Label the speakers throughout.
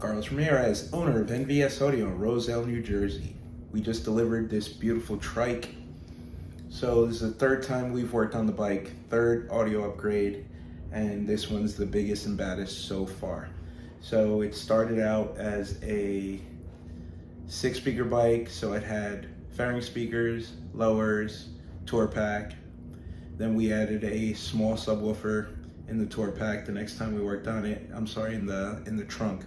Speaker 1: Carlos Ramirez, owner of NVS Audio in Roselle, New Jersey. We just delivered this beautiful Trike. So this is the third time we've worked on the bike, third audio upgrade, and this one's the biggest and baddest so far. So it started out as a 6-speaker bike, so it had fairing speakers, lowers, tour pack. Then we added a small subwoofer in the tour pack the next time we worked on it. In the trunk.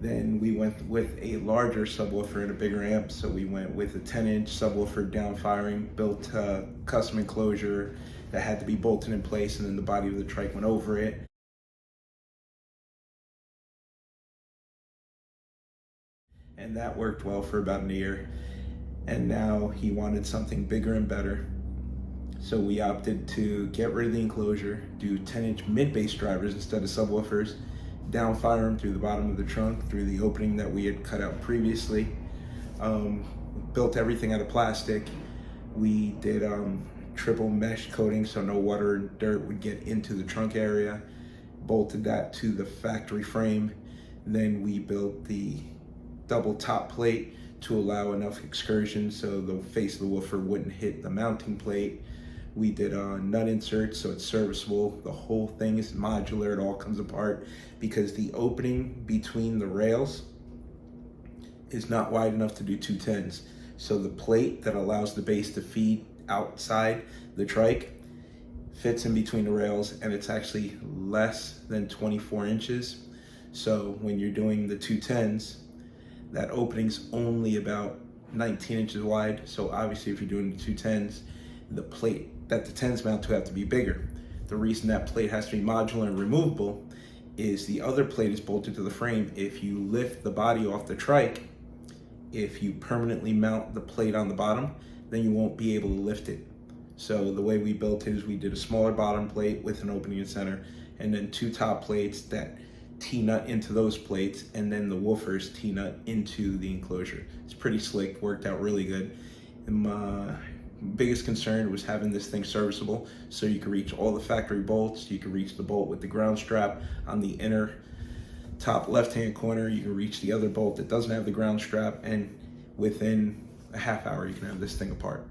Speaker 1: Then we went with a larger subwoofer and a bigger amp, so we went with a 10-inch subwoofer down firing, built a custom enclosure that had to be bolted in place, and then the body of the Trike went over it. And that worked well for about a year. And now he wanted something bigger and better. So we opted to get rid of the enclosure, do 10-inch mid-bass drivers instead of subwoofers, downfire them through the bottom of the trunk, through the opening that we had cut out previously. Built everything out of plastic. We did triple mesh coating so no water and dirt would get into the trunk area. Bolted that to the factory frame. Then we built the double top plate to allow enough excursion so the face of the woofer wouldn't hit the mounting plate. We did nut inserts so it's serviceable. The whole thing is modular. It all comes apart because the opening between the rails is not wide enough to do 210s. So the plate that allows the bass to feed outside the Trike fits in between the rails, and it's actually less than 24 inches. So when you're doing the 210s, that opening's only about 19 inches wide. So obviously if you're doing the 210s, the plate that the 10s mount to have to be bigger. The reason that plate has to be modular and removable is the other plate is bolted to the frame. If you lift the body off the Trike, if you permanently mount the plate on the bottom, then you won't be able to lift it. So the way we built it is we did a smaller bottom plate with an opening in center, and then 2 top plates that T-nut into those plates, and then the woofers T-nut into the enclosure. It's pretty slick, worked out really good. And my biggest concern was having this thing serviceable, so you can reach all the factory bolts. You can reach the bolt with the ground strap on the inner top left-hand corner. You can reach the other bolt that doesn't have the ground strap, and within a half hour you can have this thing apart.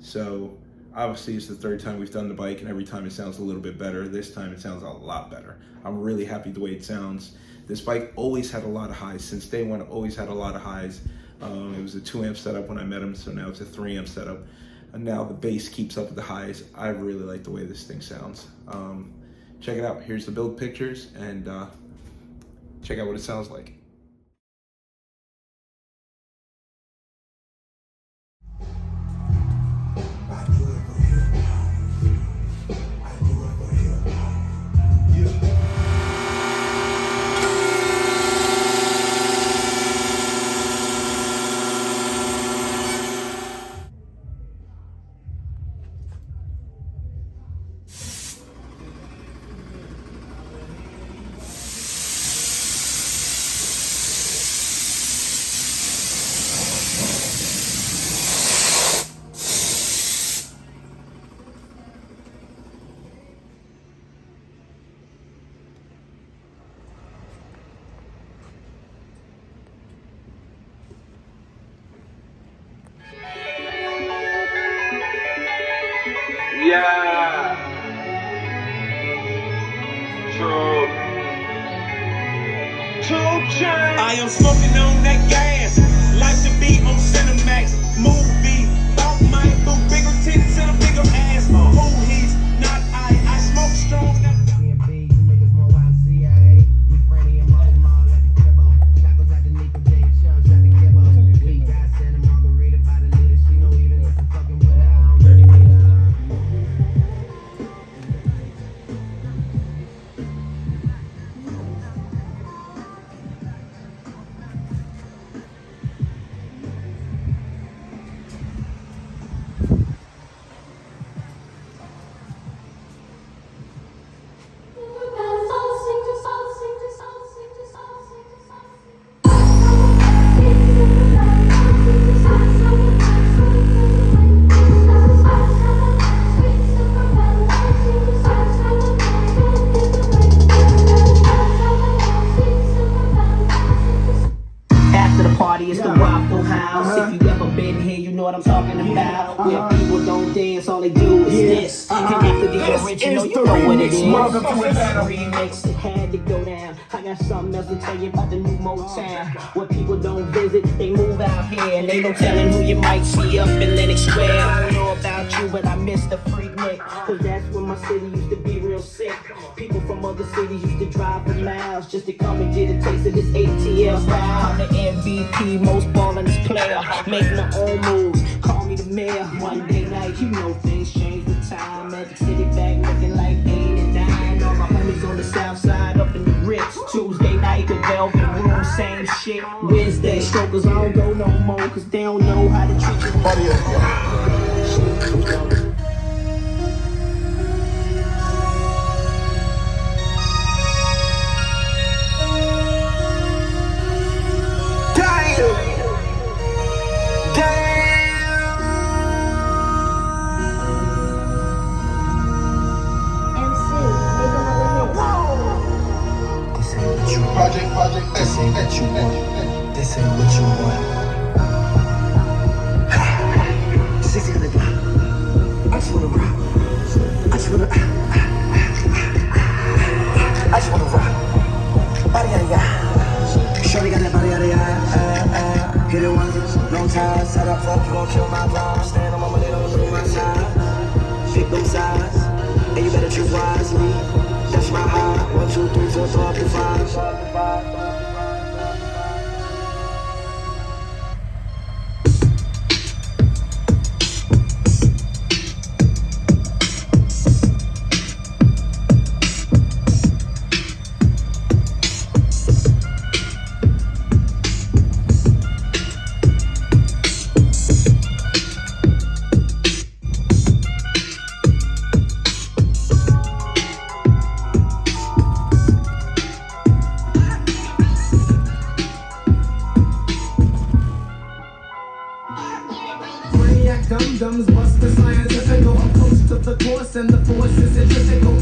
Speaker 1: So obviously it's the third time we've done the bike, and every time it sounds a little bit better. This time it sounds a lot better. I'm really happy the way it sounds. This bike always had a lot of highs. Since day one, it always had a lot of highs. It was a 2-amp setup when I met him, so now it's a 3-amp setup. And now the bass keeps up with the highs. I really like the way this thing sounds. Check it out. Here's the build pictures, and check out what it sounds like.
Speaker 2: Yeah. True. I am smoking on that gas. Like to be on Cinemax. Movie. Out my boot. Bigger tits and a bigger ass. Who he's not I smoke strong.
Speaker 3: with the original, you know what it is. Remix, it had to go down. I got something else to tell you about the new Motown. What people don't visit, they move out here. And they no telling who you might see up in Lenox Square. I don't know about you, but I miss the Freaknik. Cause that's when my city used to be real sick. People from other cities used to drive for miles just to come and get a taste of this ATL style. I'm the MVP, most ballin' player. Make my own moves, call me the mayor. One day night, you know things change with time. At the city back looking like 8 and 9. All my homies on the south side up in the Ritz. Tuesday night, the Velvet Room, same shit. Wednesday, strokers, I don't go no more, cause they don't know how to treat you.
Speaker 4: This ain't what you want. This ain't what you want. 600 block. I just wanna rock. I just wanna rock. Body out of ya. Shorty got that body out of ya. Hit it once, long time. Set up, fuck, you gon' kill my vibe. Stand on my money, don't do my side. Pick them sides, and you better choose wisely. That's my high. 1, 2, 3, 4, 5.
Speaker 5: Dum-dums bust the scientifical approach to the course, and the force is intrinsical.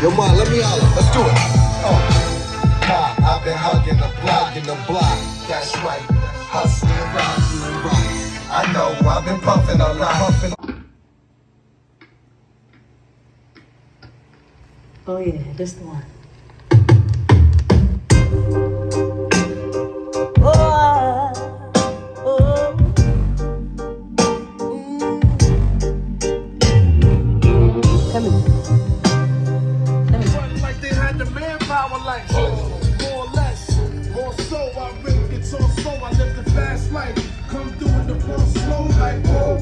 Speaker 4: Yo, Ma, let me holler. Let's do it. Ma, I've been hugging the block. That's right. Hustling, rock. I know I've been puffing a lot.
Speaker 6: Oh yeah, this the one.
Speaker 2: More or less, more so, I rip guitar so I live the fast life. Come through in the front slow like whoa.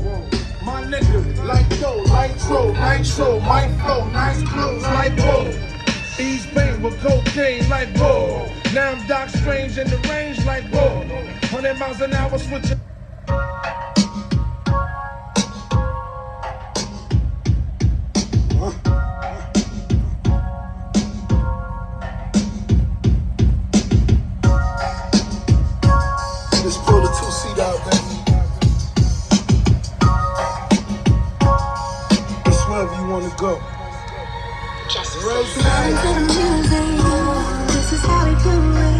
Speaker 2: My nigga, like dough, nitro, my flow, nice clothes like whoa. Ease Bang with cocaine like whoa. Now I'm Doc Strange in the range like whoa. 100 miles an hour switching.
Speaker 4: Just pull the 2-seat out, baby. It's wherever you want to go.
Speaker 7: Just listen to the music. This is how we do it.